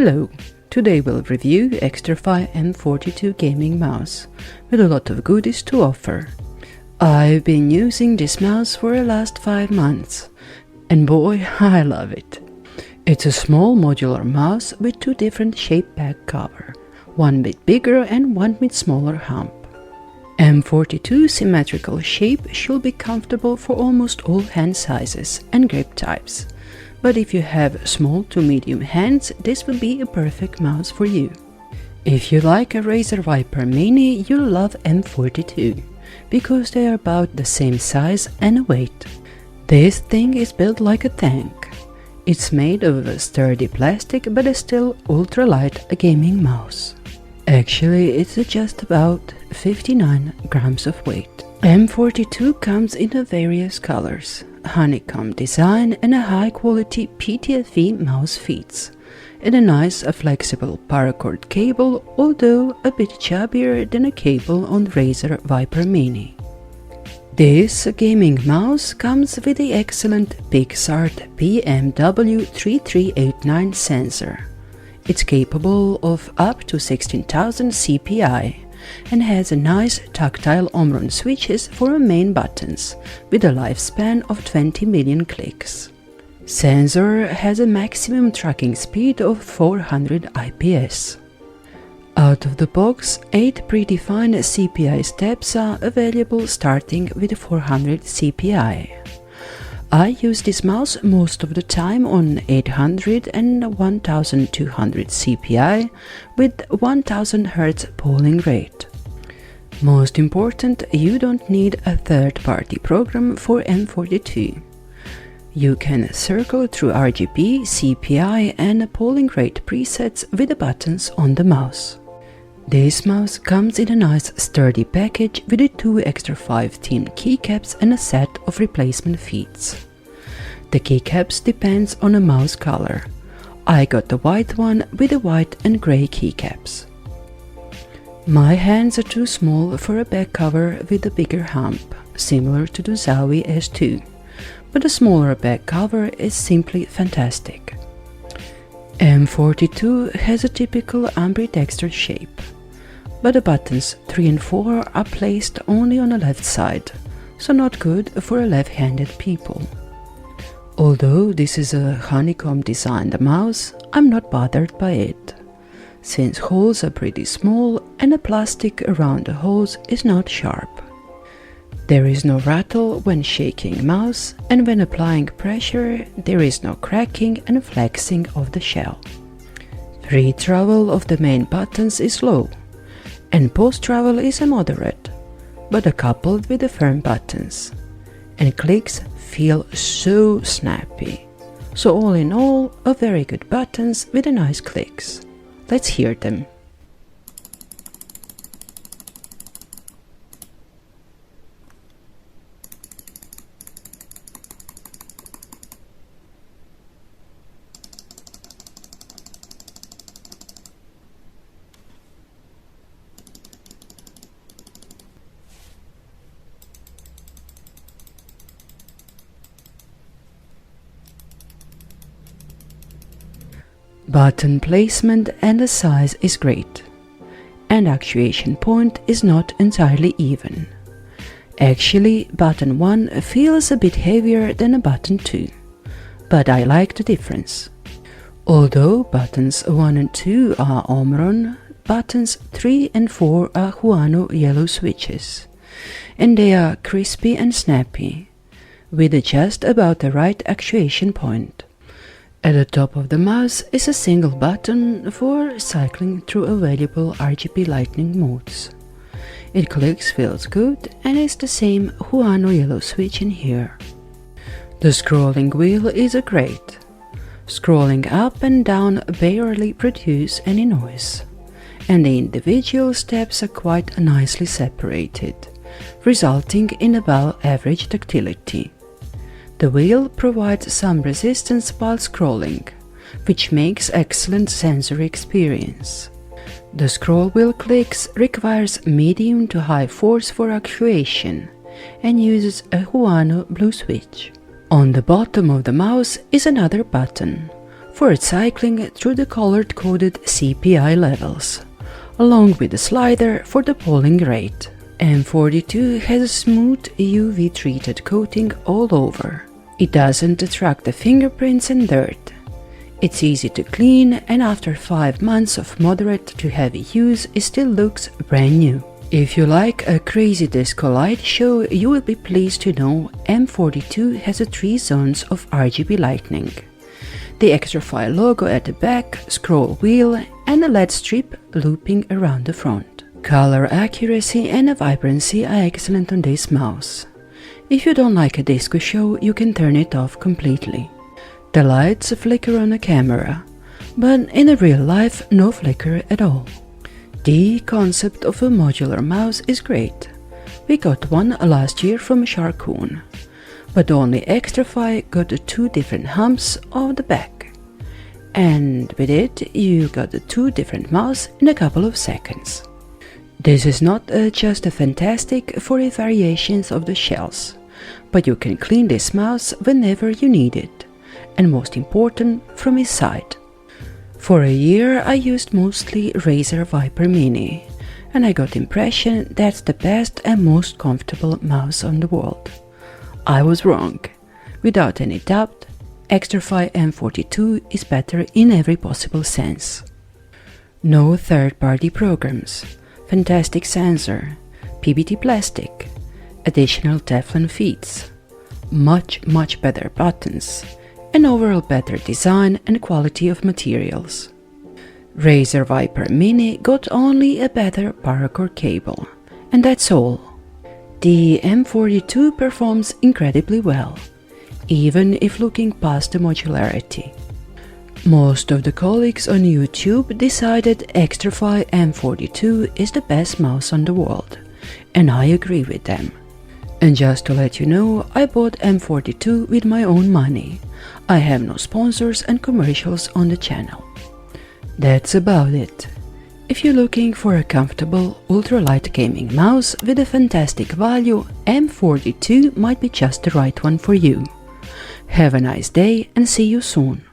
Hello! Today we'll review Xtrfy M42 gaming mouse with a lot of goodies to offer. I've been using this mouse for the last 5 months and boy, I love it. It's a small modular mouse with 2 different shape back cover, one bit bigger and one with smaller hump. M42 symmetrical shape should be comfortable for almost all hand sizes and grip types. But if you have small to medium hands, this would be a perfect mouse for you. If you like a Razer Viper Mini, you'll love M42, because they are about the same size and weight. This thing is built like a tank. It's made of sturdy plastic but is still ultra-light a gaming mouse. Actually, it's just about 59 grams of weight. M42 comes in various colors, honeycomb design and a high-quality PTFE mouse feeds, and a nice flexible paracord cable, although a bit chubbier than a cable on Razer Viper Mini. This gaming mouse comes with the excellent PixArt BMW3389 sensor. It's capable of up to 16,000 CPI and has a nice tactile Omron switches for main buttons with a lifespan of 20 million clicks. Sensor has a maximum tracking speed of 400 IPS. Out of the box, 8 predefined CPI steps are available starting with 400 CPI. I use this mouse most of the time on 800 and 1200 CPI with 1000 Hz polling rate. Most important, you don't need a third-party program for M42. You can circle through RGB, CPI and polling rate presets with the buttons on the mouse. This mouse comes in a nice sturdy package with 2 Xtrfy themed keycaps and a set of replacement feeds. The keycaps depends on a mouse color. I got the white one with the white and grey keycaps. My hands are too small for a back cover with a bigger hump, similar to the Xtrfy S2, but a smaller back cover is simply fantastic. M42 has a typical ambidextrous shape, but the buttons 3 and 4 are placed only on the left side, so not good for left-handed people. Although this is a honeycomb designed mouse, I'm not bothered by it, since holes are pretty small and the plastic around the holes is not sharp. There is no rattle when shaking mouse, and when applying pressure there is no cracking and flexing of the shell. Free travel of the main buttons is low, and post travel is moderate, but coupled with the firm buttons, and clicks feel so snappy. So all in all, a very good buttons with a nice clicks. Let's hear them. Button placement and the size is great, and actuation point is not entirely even. Actually, button 1 feels a bit heavier than button 2, but I like the difference. Although buttons 1 and 2 are Omron, buttons 3 and 4 are Huano yellow switches, and they are crispy and snappy, with just about the right actuation point. At the top of the mouse is a single button for cycling through available RGB lighting modes. It clicks feels good and is the same Huano yellow switch in here. The scrolling wheel is great. Scrolling up and down barely produce any noise, and the individual steps are quite nicely separated, resulting in above average tactility. The wheel provides some resistance while scrolling, which makes excellent sensory experience. The scroll wheel clicks requires medium to high force for actuation and uses a Huano blue switch. On the bottom of the mouse is another button for cycling through the color-coded CPI levels, along with a slider for the polling rate. M42 has a smooth UV-treated coating all over. It doesn't attract the fingerprints and dirt. It's easy to clean, and after 5 months of moderate to heavy use, it still looks brand new. If you like a crazy disco light show, you will be pleased to know M42 has 3 zones of RGB lighting. The Xtrfy logo at the back, scroll wheel, and a LED strip looping around the front. Color accuracy and vibrancy are excellent on this mouse. If you don't like a disco show, you can turn it off completely. The lights flicker on a camera, but in real life no flicker at all. The concept of a modular mouse is great. We got one last year from Sharkoon, but only Xtrfy got the 2 different humps of the back. And with it you got the 2 different mouse in a couple of seconds. This is not just a fantastic for the variations of the shells, but you can clean this mouse whenever you need it, and most important, from his side. For a year I used mostly Razer Viper Mini, and I got the impression that's the best and most comfortable mouse on the world. I was wrong. Without any doubt, Xtrfy M42 is better in every possible sense. No third-party programs, fantastic sensor, PBT plastic, additional Teflon feeds, much better buttons, and overall better design and quality of materials. Razer Viper Mini got only a better paracord cable, and that's all. The M42 performs incredibly well, even if looking past the modularity. Most of the colleagues on YouTube decided Xtrfy M42 is the best mouse on the world, and I agree with them. And just to let you know, I bought M42 with my own money. I have no sponsors and commercials on the channel. That's about it. If you're looking for a comfortable, ultralight gaming mouse with a fantastic value, M42 might be just the right one for you. Have a nice day and see you soon.